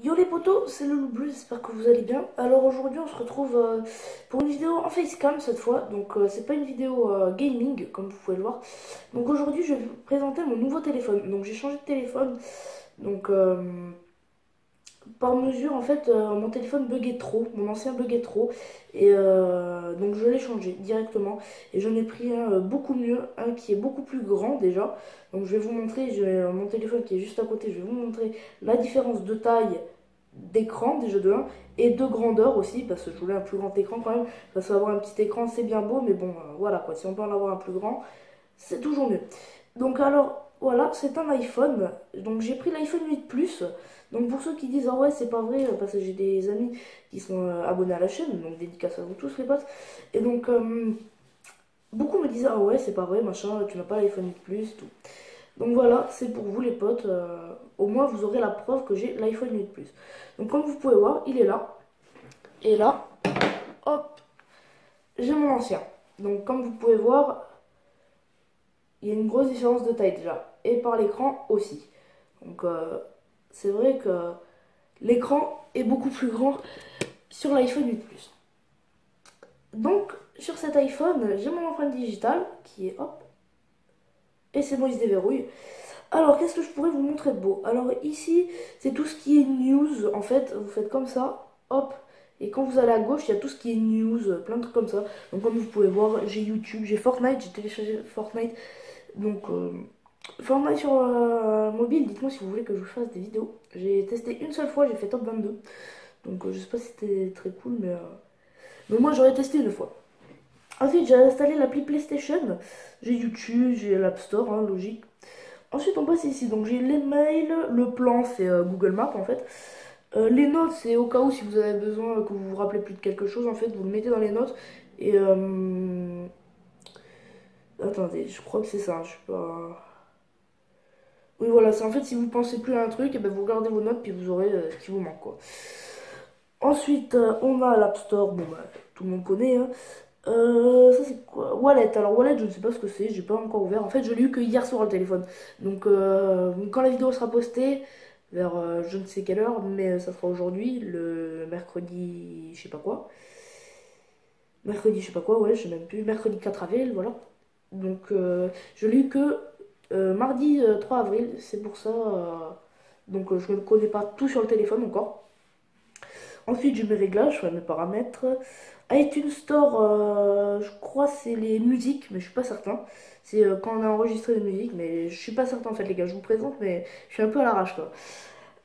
Yo les potos, c'est le Loup Bleu, j'espère que vous allez bien. Alors aujourd'hui on se retrouve pour une vidéo en facecam cette fois, donc c'est pas une vidéo gaming comme vous pouvez le voir. Donc aujourd'hui je vais vous présenter mon nouveau téléphone. Donc j'ai changé de téléphone, donc par mesure en fait mon téléphone buguait trop, mon ancien buguait trop, et donc je l'ai changé directement. Et j'en ai pris un beaucoup mieux, un qui est beaucoup plus grand déjà. Donc je vais vous montrer, j'ai mon téléphone qui est juste à côté, je vais vous montrer la différence de taille d'écran déjà de 1 et de grandeur aussi parce que je voulais un plus grand écran quand même parce qu'avoir un petit écran c'est bien beau mais bon voilà quoi, si on peut en avoir un plus grand c'est toujours mieux. Donc alors voilà, c'est un iPhone, donc j'ai pris l'iPhone 8 Plus. Donc pour ceux qui disent ah ouais c'est pas vrai parce que j'ai des amis qui sont abonnés à la chaîne, donc dédicace à vous tous les potes. Et donc beaucoup me disaient ah ouais c'est pas vrai machin, tu n'as pas l'iPhone 8 Plus tout. Donc voilà, c'est pour vous les potes. Au moins vous aurez la preuve que j'ai l'iPhone 8 Plus. Donc comme vous pouvez voir, il est là. Et là, hop, j'ai mon ancien. Donc comme vous pouvez voir, il y a une grosse différence de taille déjà. Et par l'écran aussi. Donc c'est vrai que l'écran est beaucoup plus grand sur l'iPhone 8 Plus. Donc sur cet iPhone, j'ai mon empreinte digitale qui est hop. Et c'est bon, il se déverrouille. Alors, qu'est-ce que je pourrais vous montrer de beau? Alors, ici, c'est tout ce qui est news. En fait, vous faites comme ça, hop. Et quand vous allez à gauche, il y a tout ce qui est news, plein de trucs comme ça. Donc, comme vous pouvez voir, j'ai YouTube, j'ai Fortnite, j'ai téléchargé Fortnite. Donc, Fortnite sur mobile, dites-moi si vous voulez que je vous fasse des vidéos. J'ai testé une seule fois, j'ai fait top 22. Donc, je sais pas si c'était très cool, mais moi, j'aurais testé une fois. Ensuite, j'ai installé l'appli PlayStation. J'ai YouTube, j'ai l'App Store, hein, logique. Ensuite, on passe ici. Donc, j'ai les mails. Le plan, c'est Google Maps en fait. Les notes, c'est au cas où si vous avez besoin que vous vous rappelez plus de quelque chose. En fait, vous le mettez dans les notes. Et attendez, je crois que c'est ça. Je sais pas. Oui, voilà. C'est en fait si vous pensez plus à un truc, et ben vous regardez vos notes puis vous aurez ce qui vous manque quoi. Ensuite, on a l'App Store. Bon, bah, tout le monde connaît, hein. Ça c'est quoi? Wallet. Alors Wallet, je ne sais pas ce que c'est, j'ai pas encore ouvert. En fait, je l'ai eu que hier soir le téléphone. Donc quand la vidéo sera postée, vers je ne sais quelle heure, mais ça sera aujourd'hui, le mercredi, je sais pas quoi. Mercredi, je sais pas quoi, ouais, je sais même plus. Mercredi 4 avril, voilà. Donc je l'ai eu que mardi 3 avril, c'est pour ça. Donc je ne connais pas tout sur le téléphone encore. Ensuite, j'ai mes réglages, enfin, mes paramètres. iTunes Store, je crois c'est les musiques, mais je suis pas certain. C'est quand on a enregistré les musiques, mais je suis pas certain en fait les gars, je vous présente, mais je suis un peu à l'arrache quoi.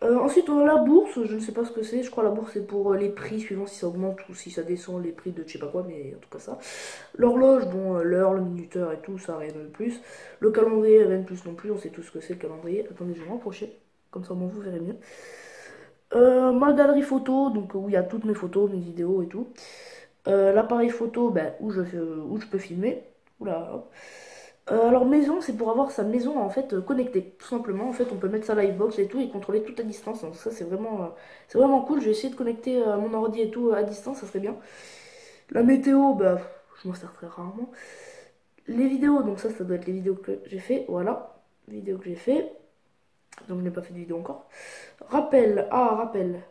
Ensuite on a la bourse, je ne sais pas ce que c'est, je crois la bourse c'est pour les prix suivant si ça augmente ou si ça descend les prix de je sais pas quoi, mais en tout cas ça. L'horloge, bon l'heure, le minuteur et tout, ça rien de plus. Le calendrier, rien de plus non plus, on sait tous ce que c'est le calendrier. Attendez, je vais m'approcher, comme ça au moins vous verrez mieux. Ma galerie photo, donc où il y a toutes mes photos, mes vidéos et tout. L'appareil photo, ben, où je peux filmer. Oula, hop. Alors maison, c'est pour avoir sa maison en fait connectée. Tout simplement, en fait, on peut mettre sa livebox et tout et contrôler tout à distance. Donc ça, c'est vraiment cool. Je vais essayer de connecter mon ordi et tout à distance, ça serait bien. La météo, bah, je m'en sers très rarement. Les vidéos, donc ça doit être les vidéos que j'ai fait. Voilà, vidéos que j'ai fait. Donc je n'ai pas fait de vidéo encore. Rappel, ah rappel.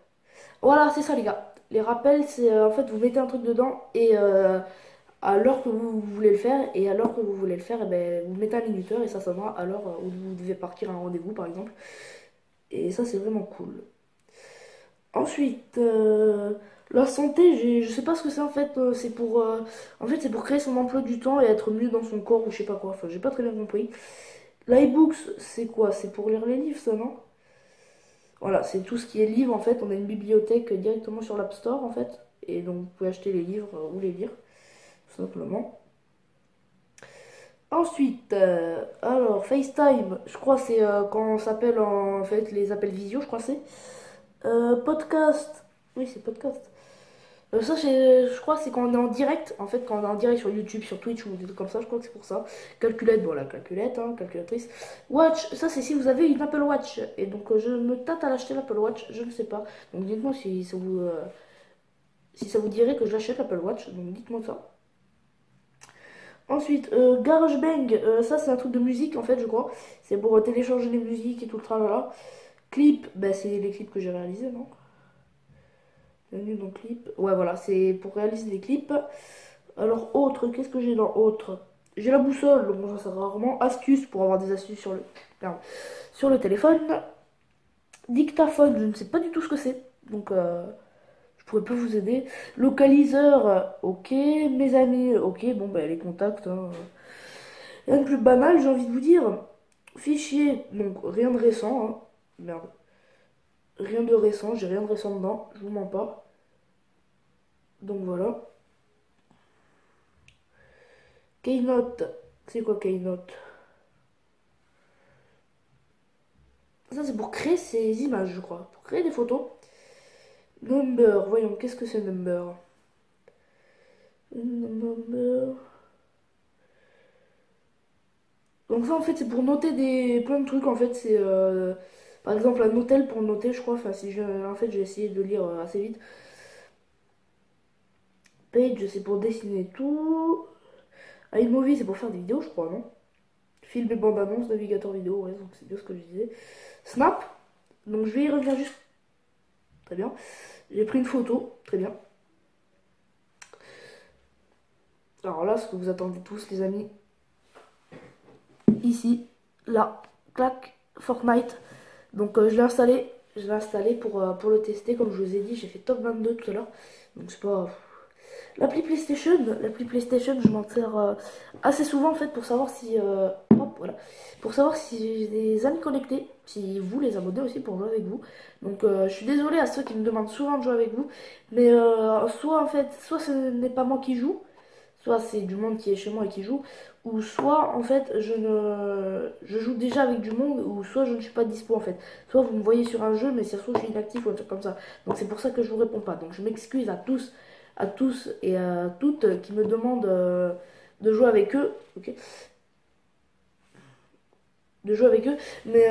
Voilà, c'est ça les gars. Les rappels, c'est en fait vous mettez un truc dedans et à l'heure que vous voulez le faire et à l'heure que vous voulez le faire, et ben, vous mettez un minuteur et ça sonnera à l'heure où vous devez partir à un rendez-vous par exemple. Et ça c'est vraiment cool. Ensuite, la santé, je sais pas ce que c'est en fait. En fait c'est pour créer son emploi du temps et être mieux dans son corps ou je sais pas quoi. Enfin j'ai pas très bien compris. L'iBooks, c'est quoi? C'est pour lire les livres ça non? Voilà, c'est tout ce qui est livre en fait. On a une bibliothèque directement sur l'App Store en fait. Et donc vous pouvez acheter les livres ou les lire, tout simplement. Ensuite, alors FaceTime, je crois c'est quand on s'appelle en fait les appels visio, je crois c'est. Podcast, oui c'est podcast. Ça je crois c'est quand on est en direct, en fait quand on est en direct sur YouTube, sur Twitch ou des trucs comme ça, je crois que c'est pour ça. Calculette, bon la calculette, hein, calculatrice. Watch, ça c'est si vous avez une Apple Watch. Et donc je me tâte à l'acheter l'Apple Watch, je ne sais pas. Donc dites-moi si ça vous dirait que j'achète l'Apple Watch, donc dites-moi ça. Ensuite, GarageBand, ça c'est un truc de musique en fait, je crois. C'est pour télécharger les musiques et tout le tralala. Clip, bah, c'est les clips que j'ai réalisés, non? Bienvenue dans clip. Ouais, voilà, c'est pour réaliser des clips. Alors, autre, qu'est-ce que j'ai dans autre? J'ai la boussole, donc ça sert rarement. Astuce pour avoir des astuces pardon, sur le téléphone. Dictaphone, je ne sais pas du tout ce que c'est. Donc, je pourrais pas vous aider. Localiseur, ok. Mes amis, ok. Bon, bah, les contacts, hein. Rien de plus banal, j'ai envie de vous dire. Fichier, donc rien de récent, hein. Merde. Rien de récent, j'ai rien de récent dedans, je vous mens pas. Donc voilà. Keynote, c'est quoi Keynote? Ça c'est pour créer ces images, je crois. Pour créer des photos. Number, voyons, qu'est-ce que c'est Number? Number. Donc ça en fait c'est pour noter plein de trucs en fait c'est par exemple un hôtel pour noter je crois enfin si je en fait j'ai essayé de lire assez vite. Page c'est pour dessiner tout. iMovie c'est pour faire des vidéos je crois non? Film et bande annonce navigateur vidéo ouais donc c'est bien ce que je disais. Snap donc je vais y revenir juste très bien. J'ai pris une photo très bien. Alors là ce que vous attendez tous les amis ici là clac Fortnite. Donc je l'ai installé pour le tester. Comme je vous ai dit, j'ai fait top 22 tout à l'heure. Donc c'est pas. L'appli PlayStation, je m'en sers assez souvent en fait pour savoir si. Hop, voilà. Pour savoir si j'ai des amis connectés. Si vous les abonnez aussi pour jouer avec vous. Donc je suis désolée à ceux qui me demandent souvent de jouer avec vous. Mais soit en fait, soit ce n'est pas moi qui joue. Soit c'est du monde qui est chez moi et qui joue, ou soit en fait je joue déjà avec du monde, ou soit je ne suis pas dispo en fait. Soit vous me voyez sur un jeu, mais si ça se trouve je suis inactif ou un truc comme ça. Donc c'est pour ça que je vous réponds pas. Donc je m'excuse à tous et à toutes qui me demandent de jouer avec eux. Ok, de jouer avec eux. Mais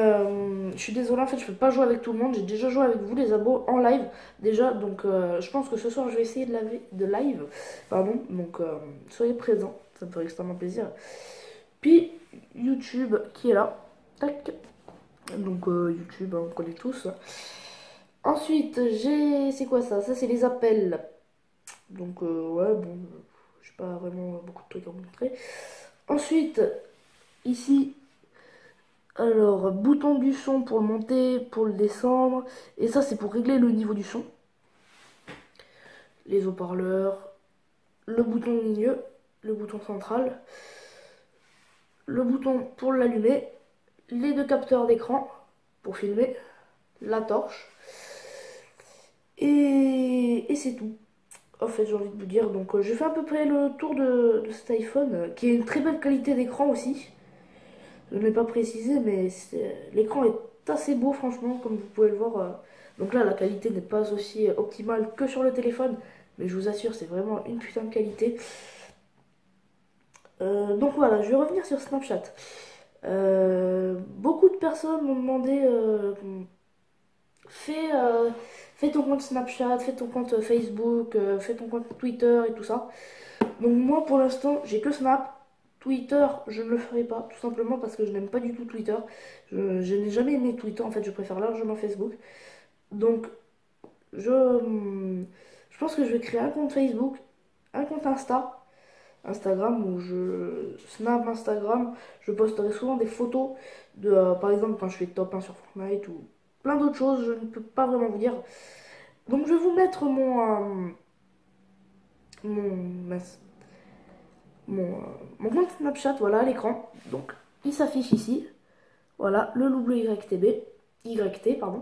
je suis désolée, en fait, je peux pas jouer avec tout le monde. J'ai déjà joué avec vous, les abos, en live déjà. Donc, je pense que ce soir, je vais essayer de live. Pardon. Donc, soyez présents. Ça me ferait extrêmement plaisir. Puis, YouTube qui est là. Tac. Donc, YouTube, on connaît tous. Ensuite, j'ai. C'est quoi ça? Ça, c'est les appels. Donc, ouais, bon. J'ai pas vraiment beaucoup de trucs à vous montrer. Ensuite, ici, alors, bouton du son pour le monter, pour le descendre. Et ça, c'est pour régler le niveau du son. Les haut-parleurs. Le bouton milieu. Le bouton central. Le bouton pour l'allumer. Les deux capteurs d'écran pour filmer. La torche. Et c'est tout. En fait, j'ai envie de vous dire. Donc, je fais à peu près le tour de cet iPhone. Qui a une très belle qualité d'écran aussi. Je ne l'ai pas précisé, mais l'écran est assez beau, franchement, comme vous pouvez le voir. Donc là, la qualité n'est pas aussi optimale que sur le téléphone, mais je vous assure, c'est vraiment une putain de qualité. Donc voilà, je vais revenir sur Snapchat. Beaucoup de personnes m'ont demandé fais, fais ton compte Snapchat, fais ton compte Facebook, fais ton compte Twitter et tout ça. Donc moi, pour l'instant, j'ai que Snap. Twitter, je ne le ferai pas, tout simplement parce que je n'aime pas du tout Twitter. Je n'ai jamais aimé Twitter, en fait, je préfère largement Facebook. Donc, je pense que je vais créer un compte Facebook, un compte Instagram, où je snap Instagram. Je posterai souvent des photos de, par exemple, quand je fais top 1 sur Fortnite ou plein d'autres choses, je ne peux pas vraiment vous dire. Donc, je vais vous mettre mince, mon compte Snapchat, voilà, à l'écran. Donc, il s'affiche ici. Voilà, le loup bleu YT, pardon.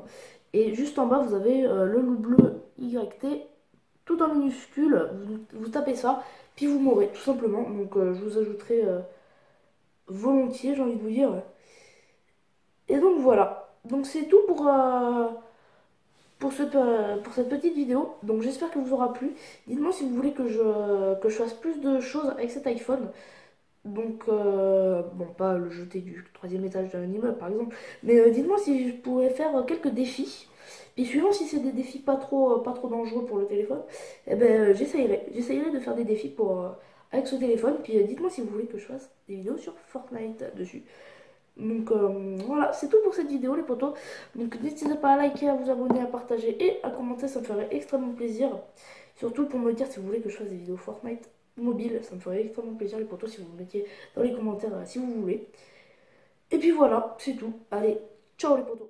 Et juste en bas, vous avez le loup bleu YT, tout en minuscule. Vous tapez ça, puis vous m'aurez, tout simplement. Donc, je vous ajouterai volontiers, j'ai envie de vous dire. Et donc, voilà. Donc, c'est tout pour cette petite vidéo. Donc, j'espère que vous aura plu. Dites-moi si vous voulez que je fasse plus de choses avec cet iPhone. Donc, bon, pas le jeter du troisième étage d'un immeuble par exemple, mais dites-moi si je pourrais faire quelques défis. Et suivant si c'est des défis pas trop dangereux pour le téléphone, eh ben, j'essayerai de faire des défis avec ce téléphone. Puis dites-moi si vous voulez que je fasse des vidéos sur Fortnite dessus. Donc voilà, c'est tout pour cette vidéo les potos. Donc n'hésitez pas à liker, à vous abonner, à partager et à commenter, ça me ferait extrêmement plaisir. Surtout pour me dire si vous voulez que je fasse des vidéos Fortnite mobile, ça me ferait extrêmement plaisir les potos si vous me mettiez dans les commentaires si vous voulez. Et puis voilà, c'est tout. Allez, ciao les potos.